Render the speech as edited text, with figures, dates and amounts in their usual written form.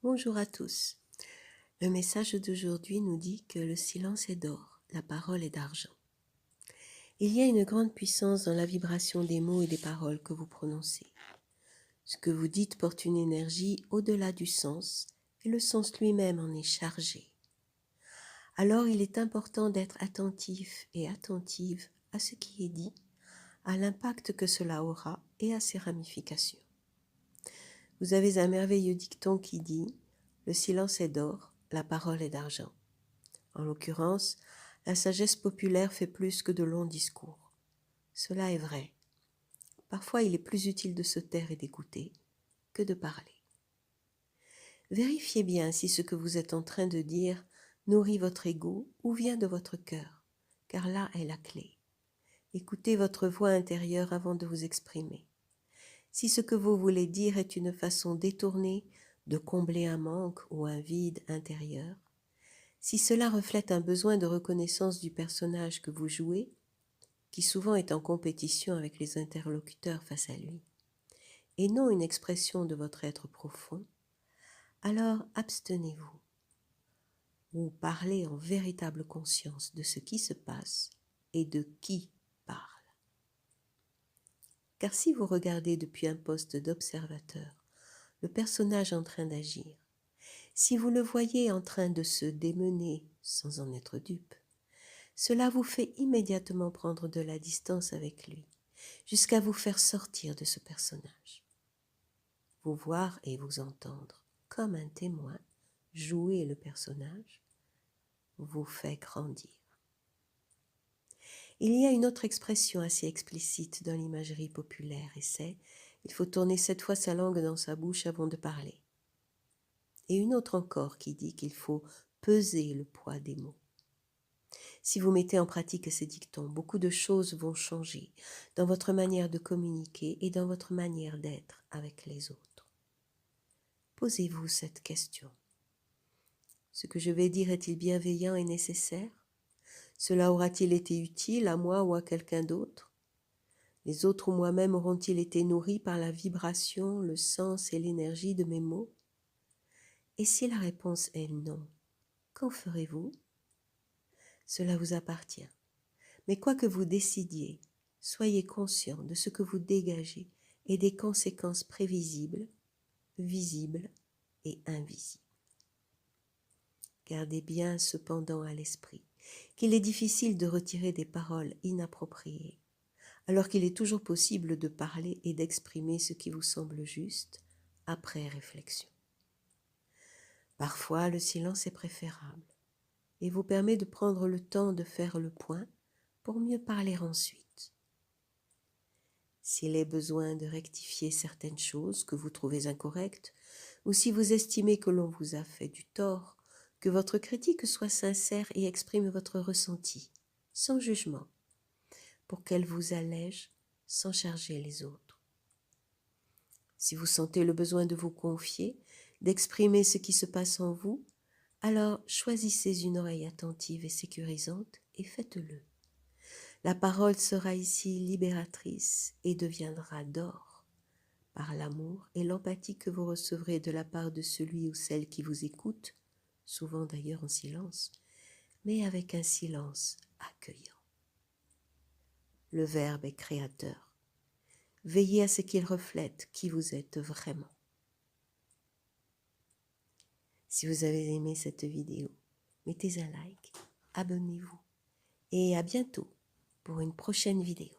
Bonjour à tous. Le message d'aujourd'hui nous dit que le silence est d'or, la parole est d'argent. Il y a une grande puissance dans la vibration des mots et des paroles que vous prononcez. Ce que vous dites porte une énergie au-delà du sens et le sens lui-même en est chargé. Alors il est important d'être attentif et attentive à ce qui est dit, à l'impact que cela aura et à ses ramifications. Vous avez un merveilleux dicton qui dit « Le silence est d'or, la parole est d'argent ». En l'occurrence, la sagesse populaire fait plus que de longs discours. Cela est vrai. Parfois, il est plus utile de se taire et d'écouter que de parler. Vérifiez bien si ce que vous êtes en train de dire nourrit votre ego ou vient de votre cœur, car là est la clé. Écoutez votre voix intérieure avant de vous exprimer. Si ce que vous voulez dire est une façon détournée de combler un manque ou un vide intérieur, si cela reflète un besoin de reconnaissance du personnage que vous jouez, qui souvent est en compétition avec les interlocuteurs face à lui, et non une expression de votre être profond, alors abstenez-vous, ou parlez en véritable conscience de ce qui se passe et de qui parle. Car si vous regardez depuis un poste d'observateur le personnage en train d'agir, si vous le voyez en train de se démener sans en être dupe, cela vous fait immédiatement prendre de la distance avec lui, jusqu'à vous faire sortir de ce personnage. Vous voir et vous entendre comme un témoin jouer le personnage vous fait grandir. Il y a une autre expression assez explicite dans l'imagerie populaire et c'est « il faut tourner 7 fois sa langue dans sa bouche avant de parler ». Et une autre encore qui dit qu'il faut peser le poids des mots. Si vous mettez en pratique ces dictons, beaucoup de choses vont changer dans votre manière de communiquer et dans votre manière d'être avec les autres. Posez-vous cette question. Ce que je vais dire est-il bienveillant et nécessaire? Cela aura-t-il été utile à moi ou à quelqu'un d'autre? Les autres ou moi-même auront-ils été nourris par la vibration, le sens et l'énergie de mes mots? Et si la réponse est non, qu'en ferez-vous? Cela vous appartient. Mais quoi que vous décidiez, soyez conscient de ce que vous dégagez et des conséquences prévisibles, visibles et invisibles. Gardez bien cependant à l'esprit qu'il est difficile de retirer des paroles inappropriées, alors qu'il est toujours possible de parler et d'exprimer ce qui vous semble juste après réflexion. Parfois, le silence est préférable et vous permet de prendre le temps de faire le point pour mieux parler ensuite. S'il est besoin de rectifier certaines choses que vous trouvez incorrectes, ou si vous estimez que l'on vous a fait du tort, que votre critique soit sincère et exprime votre ressenti, sans jugement, pour qu'elle vous allège sans charger les autres. Si vous sentez le besoin de vous confier, d'exprimer ce qui se passe en vous, alors choisissez une oreille attentive et sécurisante et faites-le. La parole sera ici libératrice et deviendra d'or par l'amour et l'empathie que vous recevrez de la part de celui ou celle qui vous écoute, souvent d'ailleurs en silence, mais avec un silence accueillant. Le Verbe est créateur. Veillez à ce qu'il reflète qui vous êtes vraiment. Si vous avez aimé cette vidéo, mettez un like, abonnez-vous et à bientôt pour une prochaine vidéo.